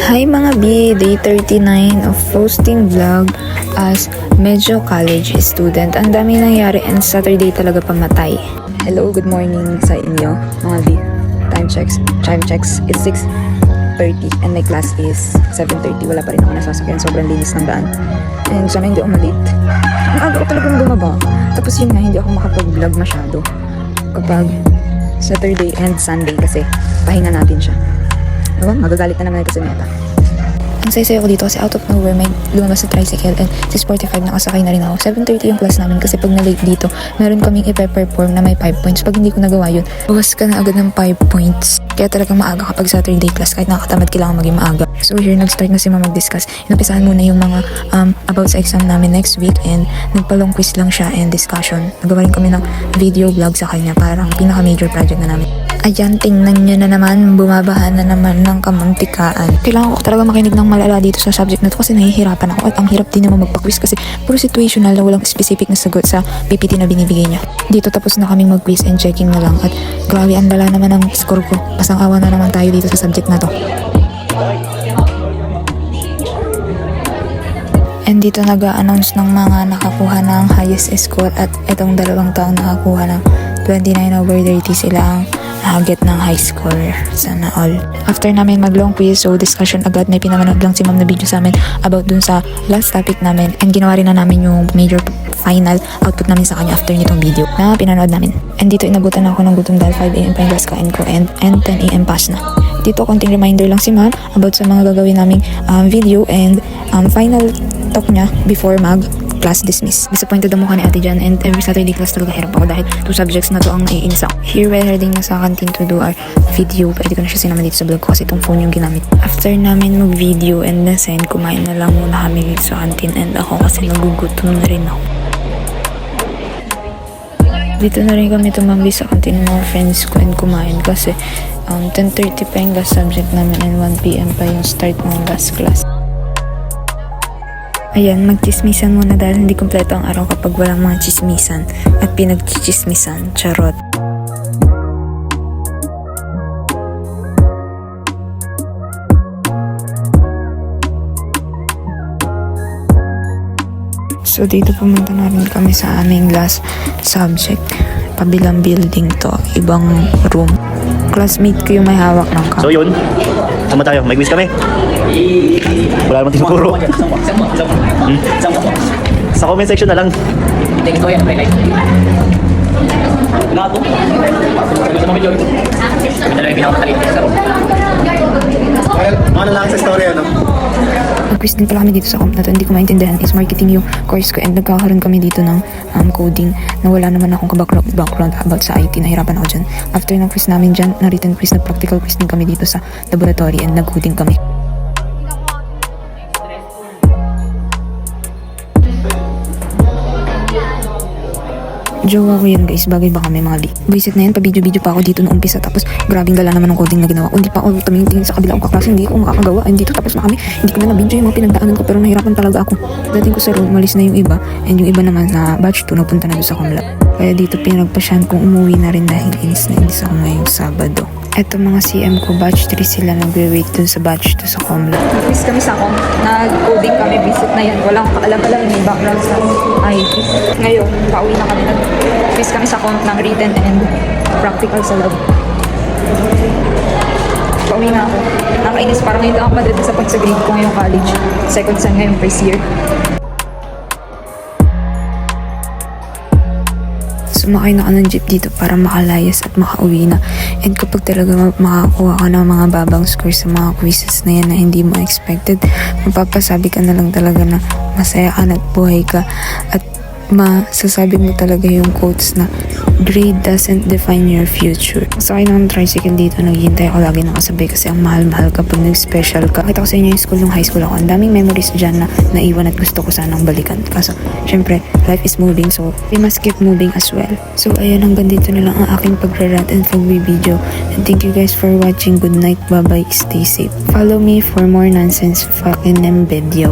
Hi mga B, day 39 of posting vlog as medyo college student. Ang dami nangyari and Saturday talaga pamatay. Hello, good morning sa inyo mga B. Time checks, it's 6:30 and my class is 7:30. Wala pa rin ako nasasakyan, sobrang linis ng daan. And sana hindi ako malit. Ang aga ko talagang bumaba. Tapos yun nga, hindi ako makapag-vlog masyado kapag Saturday and Sunday kasi pahinga natin siya. Diba? Magagalit na naman ito sa Meta. Ang sayo-sayo ko dito kasi out of nowhere may lumabas sa tricycle and 6:45 nakasakay na rin ako. 7:30 yung class namin kasi pag na-late dito, meron kaming ipe-perform na may 5 points. Pag hindi ko nagawa yun, bawas ka na agad ng 5 points. Kaya talagang maaga kapag Saturday class, kahit nakakatamad kailangan maging maaga. So here, nag-start na si Mama mag-discuss. Inumpisahan muna yung mga about sa exam namin next week and nagpalong quiz lang siya and discussion. Nagawa rin kami ng video vlog sa kanya, parang pinaka-major project na namin. Ayan, tingnan nyo na naman, bumabaha na naman ng kamantikaan. Kailangan ko talaga makinig ng malala dito sa subject na to kasi nahihirapan ako at ang hirap din naman magpa-quiz kasi puro situational na walang specific na sagot sa PPT na binibigay niya. Dito tapos na kaming mag-quiz and checking na lang at grabe, ang lala naman ang score ko. Pasang-awa na naman tayo dito sa subject na to. And dito nag-a-announce ng mga nakakuha ng highest score at itong dalawang taong nakakuha ng 29/30 sila ang nakaget ng high score. Sana all. After namin mag-long quiz, so discussion agad, may pinamanood lang si ma'am na video sa amin about dun sa last topic namin and ginawa rin na namin yung major final output namin sa kanya after nitong video na pinanood namin. And dito inabutan ako ng gutom dahil 5 AM pa yung class kain ko and 10 AM pass na. Dito konting reminder lang si ma'am about sa mga gagawin naming video and final talk niya before class dismiss. Disappointed ang mukha ni ate dyan and every Saturday class talaga hirap ako dahil 2 subjects na to ang naiinis ako. Here we're heading na sa canteen to do our video. Pwede ko na siya sinama dito sa vlog ko kasi itong phone yung ginamit. After namin mag-video and na-send, kumain na lang muna kami dito sa canteen and ako kasi nagugutom na rin ako. Dito na rin kami tumambay sa canteen ng mga friends ko and kumain kasi 10:30 pa yung last subject namin and 1 PM pa yung start ng last class. Ayan, magchismisan muna dahil hindi kompleto ang araw kapag walang mga chismisan at pinagchichismisan. Charot. So dito pumunta na rin kami sa aming last subject. Kabilang building to, ibang room. Classmate ko yung may hawak ng cup. So yun, sama tayo, may quiz kami. Wala naman tinuturo. Sa comment section na lang. Ano lang sa story, ano? Mag-quiz din pala kami dito sa comp na to. Hindi ko maintindihan is marketing yung course ko and nagkakaroon kami dito ng coding na wala naman akong background about sa IT. Nahirapan ako dyan. After ng quiz namin dyan, na written quiz, na practical quiz din kami dito sa laboratory and nag-coding kami. Jowa ko yan guys, bagay ba kami mga li. Visit na yan, pa-video-video pa ako dito nung umpisa tapos grabing gala naman ng coding na ginawa ko. Hindi pa ako tumingin sa kabila kong kaklase, hindi ko makakagawa. And dito tapos na kami, hindi ko na na-video yung mga pinagdaanan ko pero nahirapan talaga ako. Dating ko sa room, malis na yung iba and yung iba naman sa batch 2 napunta na doon sa Comlab. Kaya dito pinagpasyan kong umuwi na rin dahil inis na inis ako ngayong Sabado. Eto mga CM ko, batch 3 sila nagwe-wait dun sa batch 2 sa Comlab. Nag-quiz kami sa comp, nag-coding kami, visit na yan. Walang kaalam-alam, may background sa IT. Ngayon, pauwi na kami, nag-quiz kami sa comp ng written and practical sa lab. Pauwi na ako. Nakainis, parang ngayon lang ako madadisappoint sa grade ko ngayong college. Second sem ngayong first year. Sumakay na ka ng jeep dito para makalayas at makauwi na. And kapag talaga makakuha ka ng mga babang score sa mga quizzes na yan na hindi mo expected, mapapasabi ka na lang talaga na masaya ka at buhay ka at masasabi mo talaga yung quotes na grade doesn't define your future. Sakay ng tricycle dito, naghihintay ako lagi ng kasabay kasi ang mahal-mahal kapag nag-special ka. Nakita ko sa inyo yung school nung high school ako. Ang daming memories dyan na naiwan at gusto ko sanang balikan. Kaso, syempre, life is moving so we must keep moving as well. So, ayan, hanggang dito na lang ang aking pag-rant and pag-video. And thank you guys for watching. Good night, bye-bye, stay safe. Follow me for more nonsense fucking video.